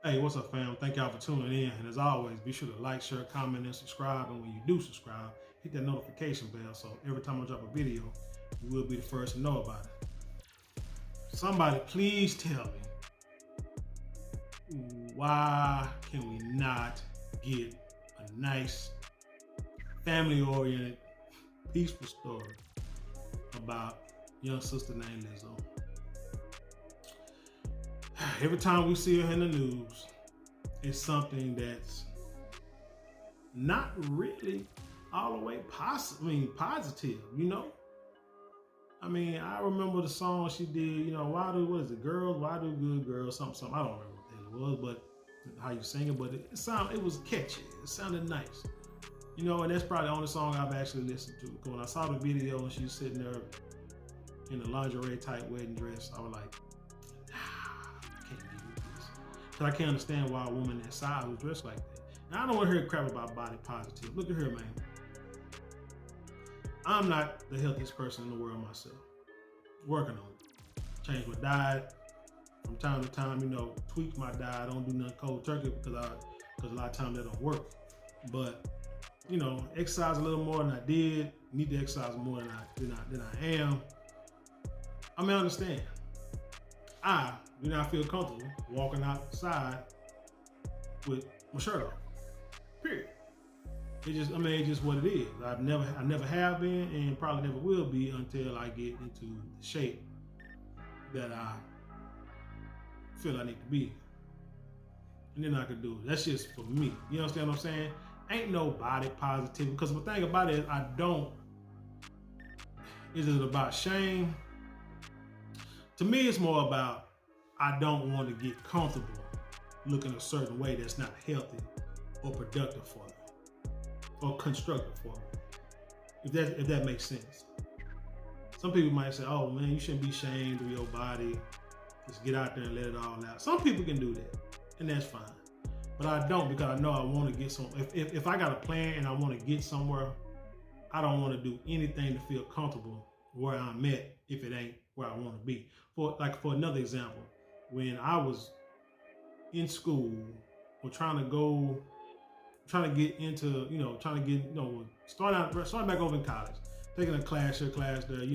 Hey, what's up, fam? Thank y'all for tuning in. And as always, be sure to like, share, comment, and subscribe. And when you do subscribe, hit that notification bell so every time I drop a video, you will be the first to know about it. Somebody please tell me, why can we not get a nice, family-oriented, peaceful story about a young sister named Lizzo? Every time we see her in the news, it's something that's not really all the way positive, you know? I mean, I remember the song she did, what is it, girls, why do good girls, something. I don't remember what the hell it was, but how you sing it, but it was catchy. It sounded nice. And that's probably the only song I've actually listened to. Because when I saw the video and she's sitting there in a lingerie type wedding dress, I was like, I can't get with this. Because I can't understand why a woman that size was dressed like that. And I don't want to hear crap about body positive. Look at her, man. I'm not the healthiest person in the world myself. Working on it. Change my diet from time to time, tweak my diet. I don't do nothing cold turkey because a lot of times that don't work. But, exercise a little more than I did. Need to exercise more than I am. I mean, I understand. I do not feel comfortable walking outside with my shirt off. Period. It's just what it is. I never have been and probably never will be until I get into the shape that I feel I need to be. And then I can do it. That's just for me. You understand what I'm saying? Ain't no body positivity. Because the thing about it is it about shame? To me, it's more about I don't want to get comfortable looking a certain way that's not healthy or productive for me or constructive for me, if that makes sense. Some people might say, oh man, you shouldn't be ashamed of your body. Just get out there and let it all out. Some people can do that, and that's fine. But I don't, because I know I want to get some. If I got a plan and I want to get somewhere, I don't want to do anything to feel comfortable where I'm at if it ain't where I want to be. For another example, when I was in school or trying to get into, starting back over in college, taking a class here, class there,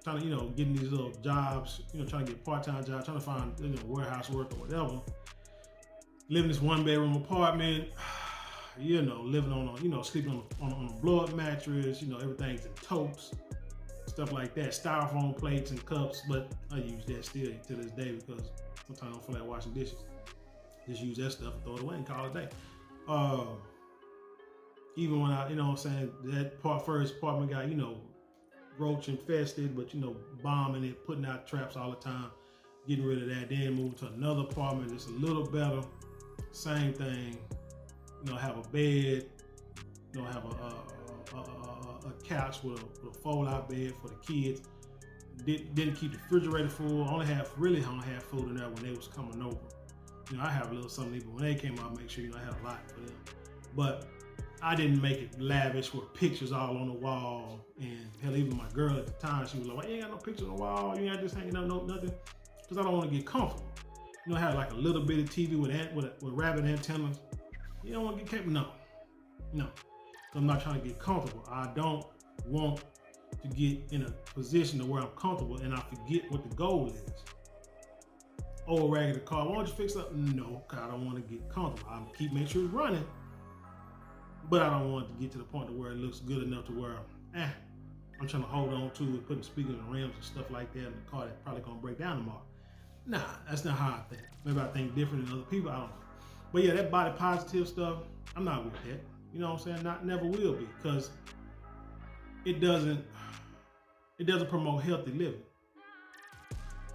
trying to, getting these little jobs, trying to get part-time jobs, trying to find, warehouse work or whatever. Living in this one-bedroom apartment, living on sleeping on a blow-up mattress, everything's in totes, stuff like that, styrofoam plates and cups, but I use that still to this day because sometimes I don't feel like washing dishes. Just use that stuff and throw it away and call it a day. Even when I, that first apartment got, roach infested, but, bombing it, putting out traps all the time, getting rid of that, then moving to another apartment that's a little better, same thing, have a bed, have a couch with a fold-out bed for the kids. Didn't keep the refrigerator full. I only have food in there when they was coming over. I have a little something, but when they came out, make sure I had a lot for them. But I didn't make it lavish with pictures all on the wall. And hell, even my girl at the time, she was like, well, you ain't got no pictures on the wall. You ain't just hanging up nothing. Because I don't want to get comfortable. I had like a little bit of TV with rabbit antennas. You don't want to get comfortable. No. I'm not trying to get comfortable. I don't want to get in a position to where I'm comfortable and I forget what the goal is. Oh, raggedy car, why don't you fix up? No, because I don't want to get comfortable. I'll make sure it's running, but I don't want it to get to the point to where it looks good enough to where, I'm trying to hold on to it, putting speakers and rims and stuff like that in the car that's probably going to break down tomorrow. Nah, that's not how I think. Maybe I think different than other people, I don't know. But yeah, that body positive stuff, I'm not with that. You know what I'm saying? Never will be, because it doesn't promote healthy living.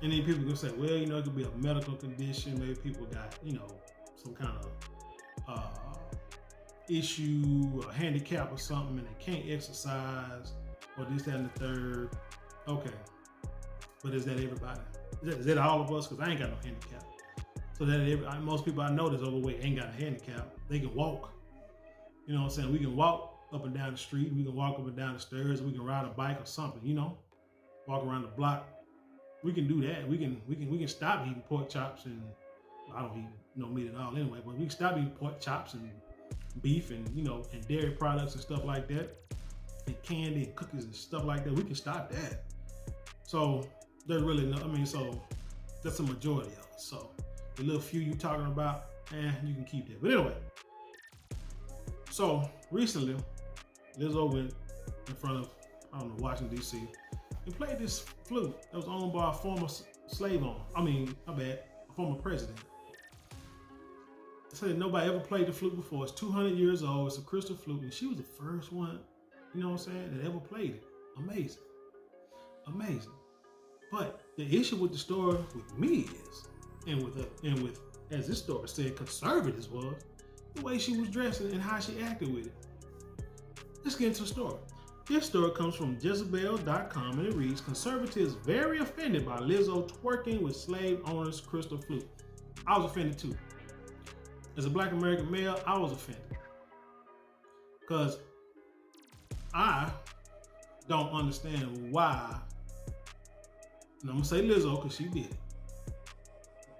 And then people can say, well, it could be a medical condition. Maybe people got, some kind of issue, a handicap or something, and they can't exercise, or this, that, and the third. Okay, but is that everybody? Is that all of us? Because I ain't got no handicap. So that most people I know that's overweight ain't got a handicap. They can walk. You know what I'm saying? We can walk up and down the street. We can walk up and down the stairs. We can ride a bike or something. Walk around the block. We can do that. We can stop eating pork chops and I don't eat no meat at all anyway, but we can stop eating pork chops and beef and, you know, and dairy products and stuff like that, and candy and cookies and stuff like that. We can stop that. So there's really no, I mean, so that's a majority of it. So the little few you talking about, you can keep that. But anyway, so recently, Lizzo went in front of, I don't know, Washington, D.C. and played this flute that was owned by a former slave owner. I mean, my bad, a former president. They said nobody ever played the flute before. It's 200 years old. It's a crystal flute, and she was the first one, you know what I'm saying, that ever played it. Amazing. Amazing. But the issue with the story with me is, and with as this story said, conservatives, was the way she was dressing and how she acted with it. Let's get into the story. This story comes from Jezebel.com, and it reads, conservatives very offended by Lizzo twerking with slave owners' crystal flute. I was offended too. As a Black American male, I was offended. Because I don't understand why, and I'm going to say Lizzo because she did it,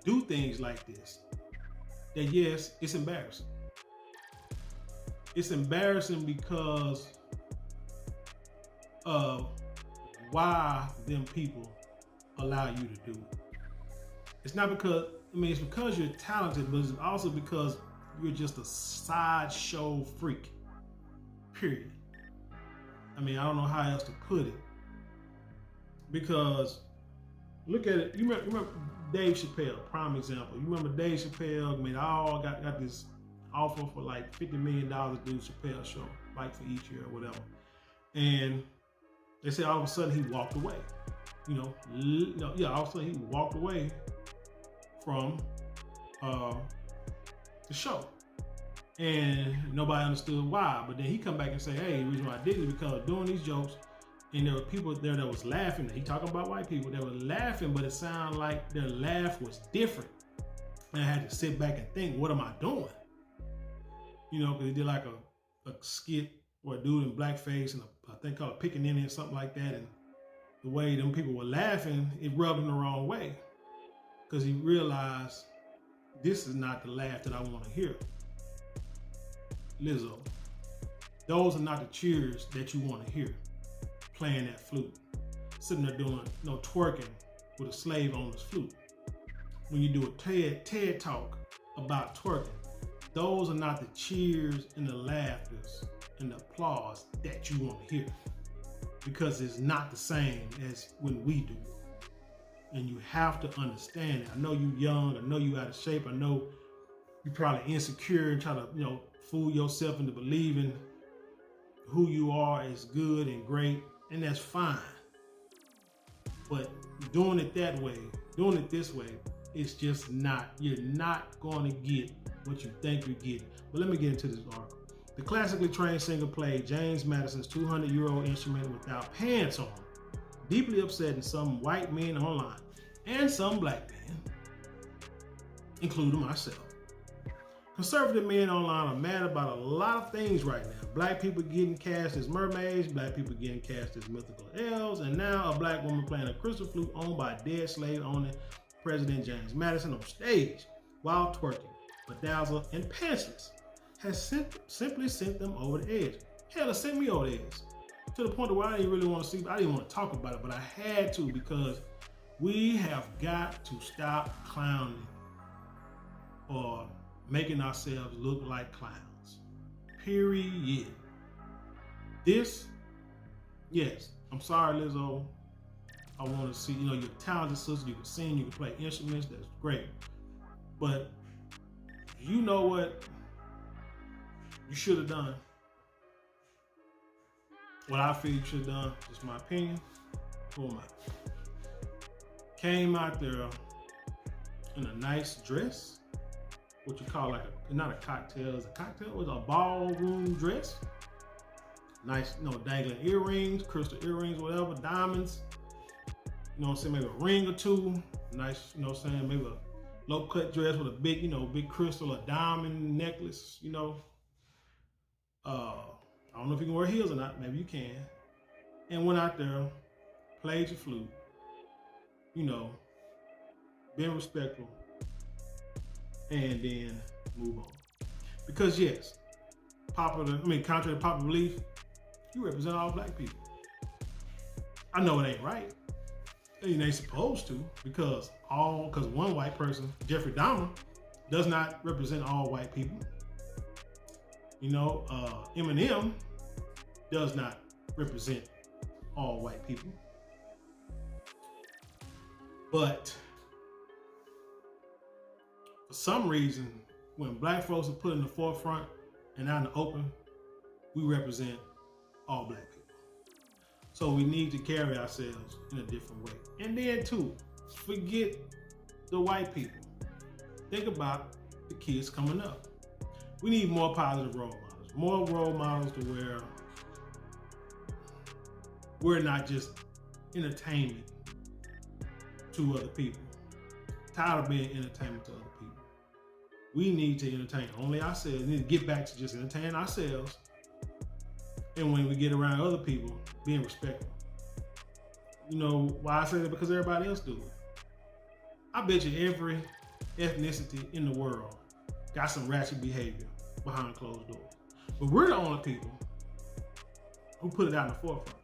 do things like this. That yes, it's embarrassing. It's embarrassing because of why them people allow you to do it. It's not because, I mean, it's because you're talented, but it's also because you're just a sideshow freak, period. I mean, I don't know how else to put it. Because, look at it, you remember Dave Chappelle, prime example. You remember Dave Chappelle, I mean, I all got this offer for like $50 million to do Chappelle show, like for each year or whatever. And they said all of a sudden he walked away. You know, all of a sudden he walked away from the show. And nobody understood why. But then he come back and say, hey, the reason why I did it is because doing these jokes, and there were people there that was laughing. He talking about white people that were laughing, but it sounded like their laugh was different. And I had to sit back and think, what am I doing? You know, because he did like a skit where a dude in blackface and I think called Pickaninny or something like that. And the way them people were laughing, it rubbed him the wrong way. Because he realized this is not the laugh that I want to hear. Lizzo, those are not the cheers that you want to hear. Playing that flute, sitting there doing, you know, twerking with a slave owner's flute. When you do a TED talk about twerking, those are not the cheers and the laughters and the applause that you want to hear, because it's not the same as when we do it. And you have to understand it. I know you young, I know you out of shape, I know you probably insecure and try to, you know, fool yourself into believing who you are is good and great, and that's fine. But doing it that way, doing it this way, it's just not, you're not going to get what you think you're getting. But let me get into this article. The classically trained singer played James Madison's 200-year-old instrument without pants on, deeply upsetting some white men online and some black men, including myself. Conservative men online are mad about a lot of things right now. Black people getting cast as mermaids, black people getting cast as mythical elves, and now a black woman playing a crystal flute owned by dead slave owner President James Madison on stage while twerking, bedazzled and pantsless, has simply sent them over the edge. Hell, it sent me over the edge. To the point where I didn't really want to see, I didn't want to talk about it, but I had to, because we have got to stop clowning or making ourselves look like clowns. Period. This, yes, I'm sorry, Lizzo. I want to see, you know, you're a talented sister, you can sing, you can play instruments, that's great. But you know what you should have done? What I feel you should have done, just my opinion, who am I? Came out there in a nice dress, what you call like not a cocktail, it's a cocktail, it was a ballroom dress. Nice, you know, dangling earrings, crystal earrings, whatever, diamonds. You know what I'm saying, maybe a ring or two. Nice, you know what I'm saying, maybe a low cut dress with a big, you know, big crystal, a diamond necklace, you know. I don't know if you can wear heels or not, maybe you can. And went out there, played your flute, you know, being respectful. and then move on. Because yes, contrary to popular belief, you represent all black people. I know it ain't right. It ain't supposed to, because one white person, Jeffrey Dahmer, does not represent all white people. Eminem does not represent all white people. But for some reason, when black folks are put in the forefront and out in the open, we represent all black people. So we need to carry ourselves in a different way. And then too, forget the white people. Think about the kids coming up. We need more positive role models. More role models to where we're not just entertainment to other people. Tired of being entertainment to other people. We need to entertain only ourselves. We need to get back to just entertaining ourselves. And when we get around other people, being respectful. You know why I say that? Because everybody else do it. I bet you every ethnicity in the world got some ratchet behavior behind closed doors. But we're the only people who put it out in the forefront.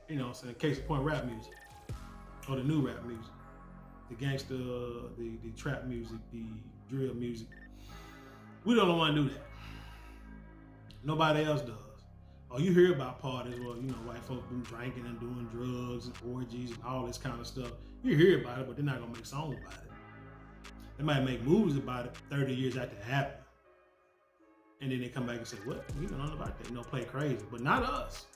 You know what I'm saying? Case in point, rap music. Or the new rap music. The gangster, the trap music, the drill music. We don't want to do that. Nobody else does. Oh, you hear about parties where, white folks been drinking and doing drugs and orgies and all this kind of stuff. You hear about it, but they're not going to make songs about it. They might make movies about it 30 years after it happened. And then they come back and say, what? We don't know about that. Play crazy. But not us.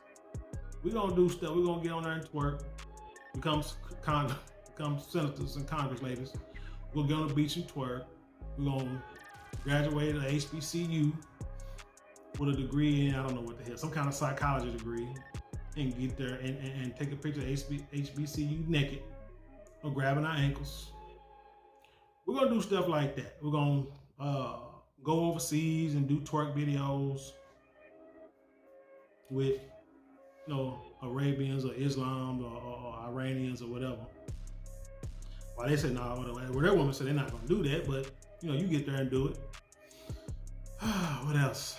We're going to do stuff. We're going to get on there and twerk. Become senators and congress ladies. We're going to get on the beach and twerk. We're going to graduate at HBCU with a degree in, I don't know what the hell, some kind of psychology degree, and get there and take a picture of HBCU naked or grabbing our ankles. We're going to do stuff like that. We're going to go overseas and do twerk videos with, Arabians or Islam or Iranians or whatever. Well, they said, no, their woman said they're not going to do that, but, you get there and do it. What else?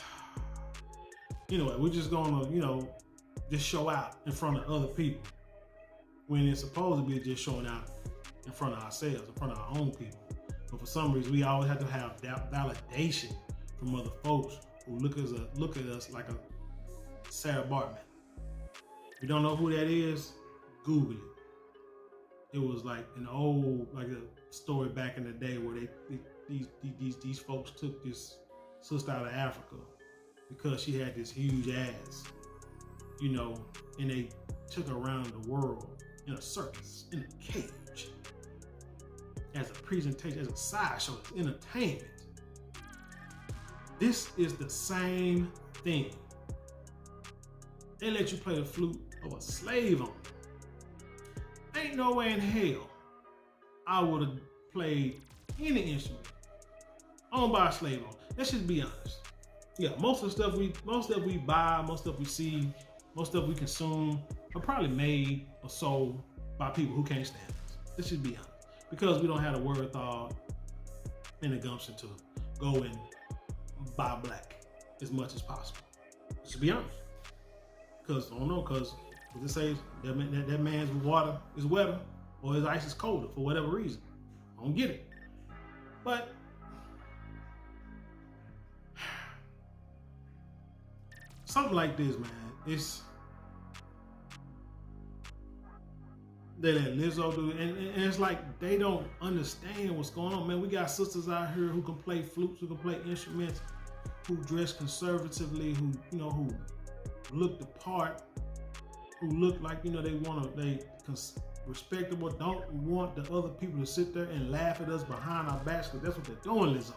Anyway, we're just going to, just show out in front of other people when it's supposed to be just showing out in front of ourselves, in front of our own people. But for some reason, we always have to have validation from other folks who look at us like a Sarah Bartman. If you don't know who that is, Google it. It was like an old, like a story back in the day where these folks took this sister out of Africa because she had this huge ass, and they took her around the world in a circus, in a cage, as a presentation, as a sideshow, as entertainment. This is the same thing. They let you play the flute of a slave owner. Ain't no way in hell I would have played any instrument owned by a slave owner. Let's just be honest. Yeah, most of the stuff we buy, most stuff we see, most stuff we consume are probably made or sold by people who can't stand us. Let's just be honest. Because we don't have the wherewithal and the gumption to go and buy black as much as possible. Let's be honest. Because, I don't know, because they say that man's water is wetter or his ice is colder for whatever reason. I don't get it. But something like this, man, they let Lizzo do it, and it's like they don't understand what's going on, man. We got sisters out here who can play flutes, who can play instruments, who dress conservatively, who look the part, who look like they respectable, don't want the other people to sit there and laugh at us behind our backs, because that's what they're doing, Lizzo.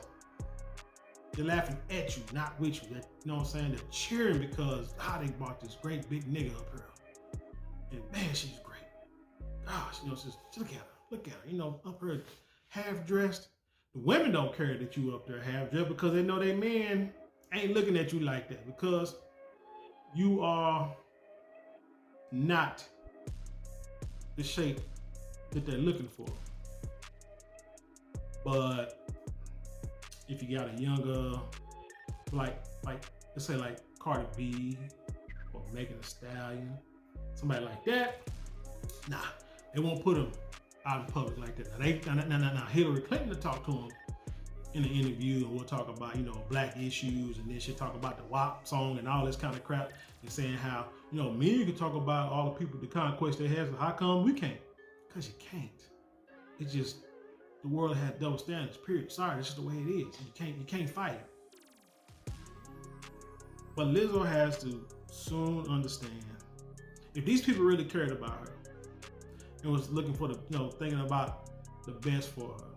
They're laughing at you, not with you. They're They're cheering because they brought this great big nigga up here. And man, she's great. Gosh, just look at her. Up here half dressed. The women don't care that you up there half dressed because they know their men ain't looking at you like that, because you are not the shape that they're looking for. But if you got a younger, like let's say like Cardi B or Megan Thee Stallion, somebody like that, nah, they won't put them out in public like that. Now Hillary Clinton will talk to them in an interview, and we'll talk about, you know, black issues, and then she'll talk about the WAP song and all this kind of crap, and saying how, you know, me, you can talk about all the people, the conquest they has, how come we can't? Because you can't. It's just, the world has double standards, period. Sorry, that's just the way it is. You can't fight it. But Lizzo has to soon understand, if these people really cared about her and was looking for the, you know, thinking about the best for her,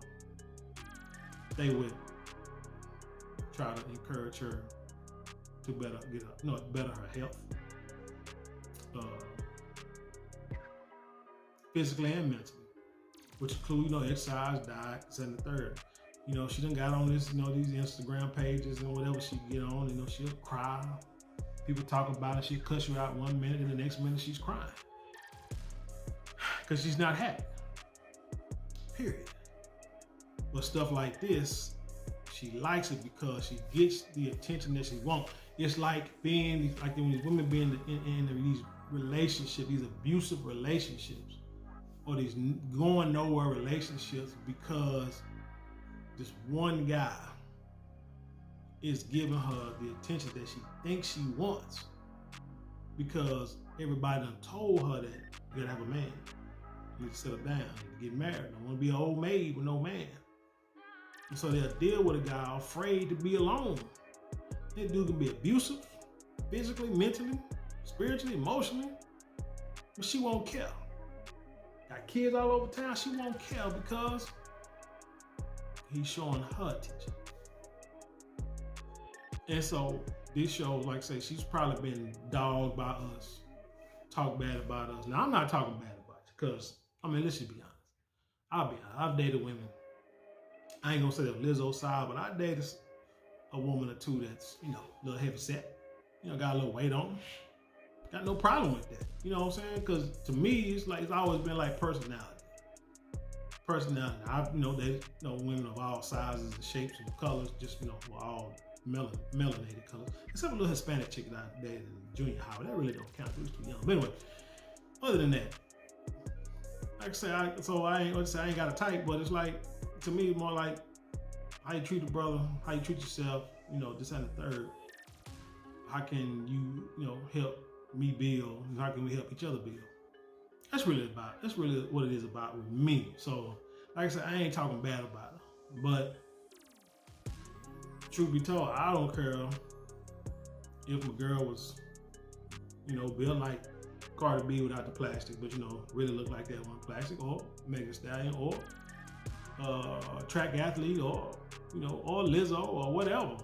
they would try to encourage her to better her health, physically and mentally, which include, you know, exercise, diet, and the third. You know, she done got on this, you know, these Instagram pages and whatever she get on, you know, she'll cry. People talk about it, she'll cuss you out 1 minute, and the next minute she's crying. Because she's not happy. Period. But stuff like this, she likes it because she gets the attention that she wants. It's like being, like when these women being in these relationships, these abusive relationships, or these going nowhere relationships, because this one guy is giving her the attention that she thinks she wants, because everybody done told her that you gotta have a man, you need to settle down, you need to get married, don't want to be an old maid with no man. And so they'll deal with a guy afraid to be alone. That dude can be abusive, physically, mentally, spiritually, emotionally, but she won't care. Got kids all over town, she won't care because he's showing her attention. And so this show, like I say, she's probably been dogged by us, talk bad about us. Now, I'm not talking bad about you, because, I mean, let's just be honest. I'll be honest, I've dated women. I ain't gonna say the Lizzo side, but I dated a woman or two that's, you know, a little heavy set, you know, got a little weight on them. Got no problem with that. You know what I'm saying? Because to me, it's like, it's always been like personality. Personality. I've, you know, they know women of all sizes and shapes and colors, just, you know, all melanated colors. Except a little Hispanic chick that I dated in junior high, but that really don't count. She was too young. But anyway, other than that, like I say, I ain't got a type, but it's like, to me, more like how you treat a brother, how you treat yourself, you know, this and the third. How can you, you know, help me build, and how can we help each other build? That's really what it is about with me. So, like I said, I ain't talking bad about her, but truth be told, I don't care if a girl was, you know, built like Cardi B without the plastic, but, you know, really look like that one plastic, or Megan Thee Stallion, or track athlete, or, you know, or Lizzo, or whatever,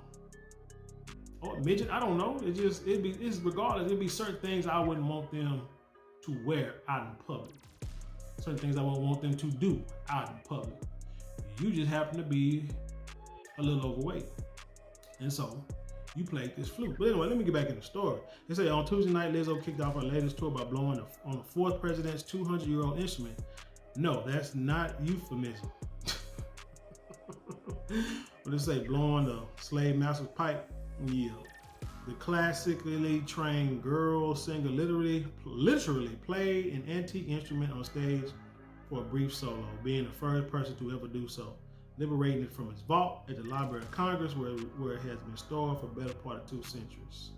or midget. I don't know. It's regardless. It'd be certain things I wouldn't want them to wear out in public. Certain things I wouldn't want them to do out in public. You just happen to be a little overweight, and so you played this flute. But anyway, let me get back in the story. They say on Tuesday night, Lizzo kicked off her latest tour by blowing on the fourth president's 200-year-old instrument. No, that's not euphemism. What they say, blowing the slave master's pipe? Yeah. The classically trained girl singer literally played an antique instrument on stage for a brief solo, being the first person to ever do so, liberating it from its vault at the Library of Congress, where it has been stored for the better part of 2 centuries.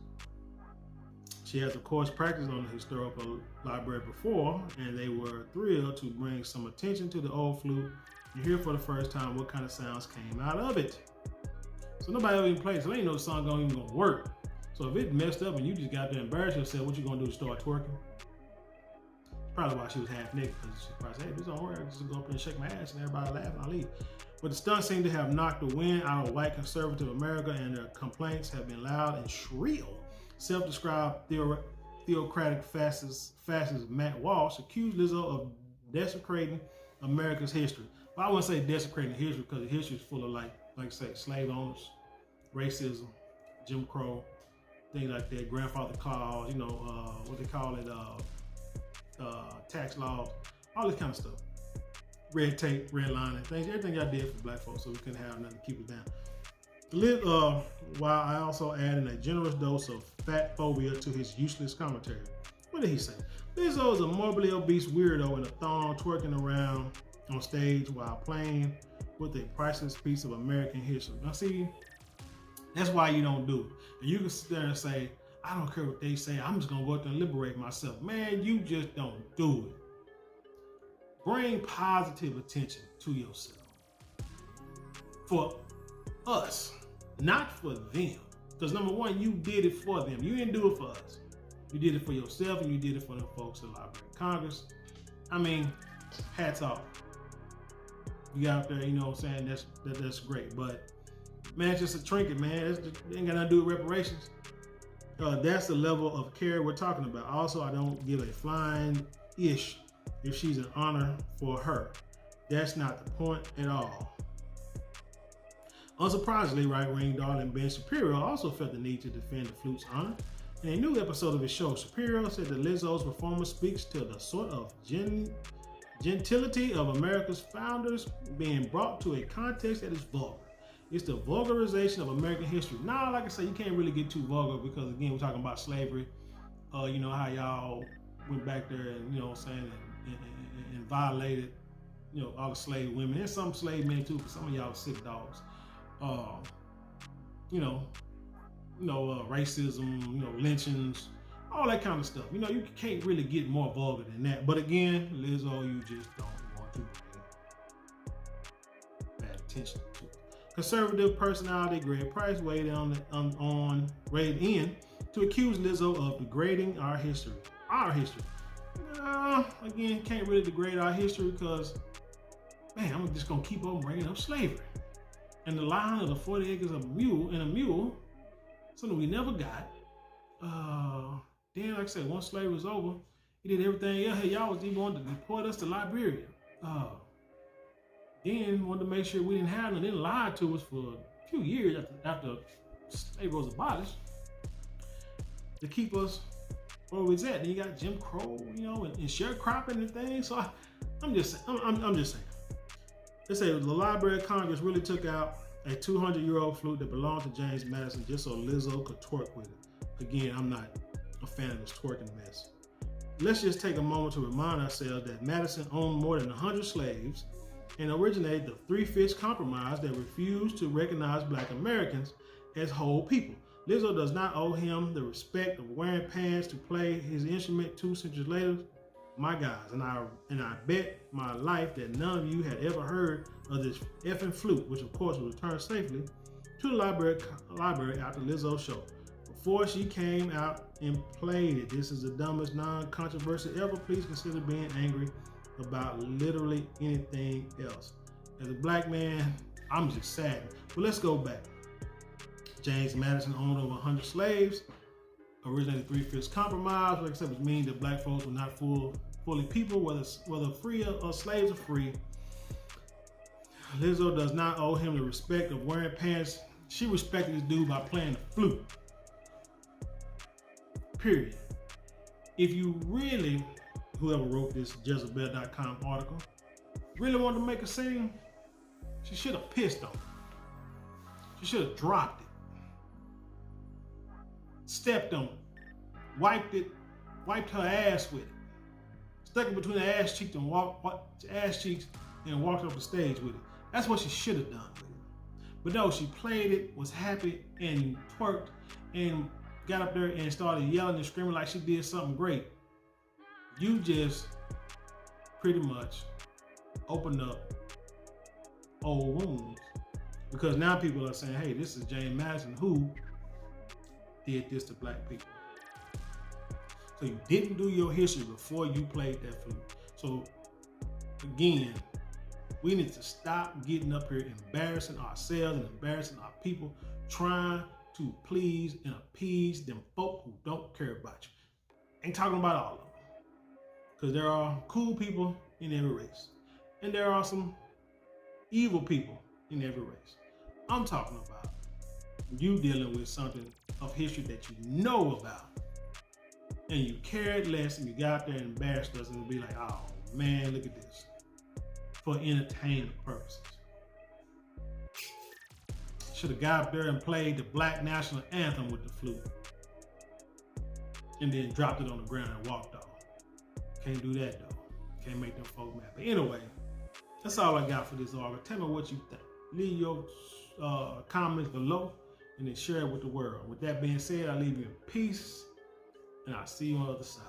She has, of course, practiced on the historical library before, and they were thrilled to bring some attention to the old flute and hear for the first time what kind of sounds came out of it. So nobody ever even played, so they ain't know the song even gonna work. So if it messed up and you just got to embarrass yourself, what you gonna do, start twerking? Probably why she was half naked, because she probably said, hey, this don't work, I just go up and shake my ass and everybody laugh and I'll leave. But the stunt seemed to have knocked the wind out of white conservative America, and their complaints have been loud and shrill. Self-described theocratic fascist Matt Walsh accused Lizzo of desecrating America's history. But I wouldn't say desecrating history, because the history is full of, like I say, slave owners, racism, Jim Crow, things like that, grandfather clause, you know, what they call it, tax laws, all this kind of stuff. red tape, redlining, things, everything y'all did for black folks so we couldn't have nothing to keep us down. While I also added a generous dose of fat phobia to his useless commentary. What did he say? Lizzo is a morbidly obese weirdo in a thong twerking around on stage while playing with a priceless piece of American history. Now see, that's why you don't do it. And you can sit there and say, I don't care what they say, I'm just gonna go out there and liberate myself. Man, you just don't do it. Bring positive attention to yourself. For us, not for them. Because number one, you did it for them. You didn't do it for us. You did it for yourself and you did it for the folks at the Library of Congress. I mean, hats off. You got out there, you know what I'm saying? That's great. But man, it's just a trinket, man. It ain't got nothing to do with reparations. That's the level of care we're talking about. Also, I don't give a flying ish if she's an honor for her. That's not the point at all. Unsurprisingly, right-wing darling Ben Shapiro also felt the need to defend the Flute's honor. In a new episode of his show, Shapiro said that Lizzo's performance speaks to the sort of gentility of America's founders being brought to a context that is vulgar. It's the vulgarization of American history. Now, like I said, you can't really get too vulgar because, again, we're talking about slavery. You know, how y'all went back there and, you know what I'm saying, and violated, you know, all the slave women and some slave men too, because some of y'all sick dogs. Racism, you know, lynchings, all that kind of stuff. You know, you can't really get more vulgar than that. But again, Lizzo, you just don't want to pay bad attention to it. Conservative personality Greg Price weighed in to accuse Lizzo of degrading our history. Again, can't really degrade our history because, man, I'm just gonna keep on bringing up slavery. And the line of the 40 acres of a mule, something we never got. Then, like I said, once slavery was over, he did everything else. Hey, y'all was even wanting to deport us to Liberia. Then wanted to make sure we didn't have them. Then lied to us for a few years after slavery was abolished to keep us where we was at. Then you got Jim Crow, you know, and sharecropping and things. So I'm just saying. They say the Library of Congress really took out a 200-year-old flute that belonged to James Madison just so Lizzo could twerk with it. Again, I'm not a fan of this twerking mess. Let's just take a moment to remind ourselves that Madison owned more than 100 slaves and originated the Three-Fifths Compromise that refused to recognize Black Americans as whole people. Lizzo does not owe him the respect of wearing pants to play his instrument 2 centuries later. My guys, and I bet my life that none of you had ever heard of this effing flute, which of course was returned safely to the library after Lizzo's show. Before she came out and played it, this is the dumbest non-controversy ever. Please consider being angry about literally anything else. As a Black man, I'm just saddened. But let's go back. James Madison owned over 100 slaves. Originated Three-Fifths Compromise, like I said, which means that Black folks were not fully people, whether free or slaves are free. Lizzo does not owe him the respect of wearing pants. She respected this dude by playing the flute. Period. If you really, whoever wrote this Jezebel.com article, really wanted to make a scene, she should have pissed on it. She should have dropped it. Stepped on it, wiped her ass with it, stuck it between her ass cheeks and walked up the stage with it. That's what she should have done with it. But no, she played it, was happy, and twerked, and got up there and started yelling and screaming like she did something great. You just pretty much opened up old wounds because now people are saying, hey, this is James Madison who did this to Black people. So you didn't do your history before you played that flute. So again, we need to stop getting up here embarrassing ourselves and embarrassing our people, trying to please and appease them folk who don't care about you. Ain't talking about all of them. Because there are cool people in every race. And there are some evil people in every race. I'm talking about you dealing with something of history that you know about, and you cared less, and you got out there and embarrassed us and be like, oh man, look at this. for entertainment purposes. Should have got up there and played the Black National Anthem with the flute. And then dropped it on the ground and walked off. Can't do that though. Can't make them folk mad. But anyway, that's all I got for this article. Tell me what you think. Leave your comments below and then share it with the world. With that being said, I leave you in peace and I'll see you on the other side.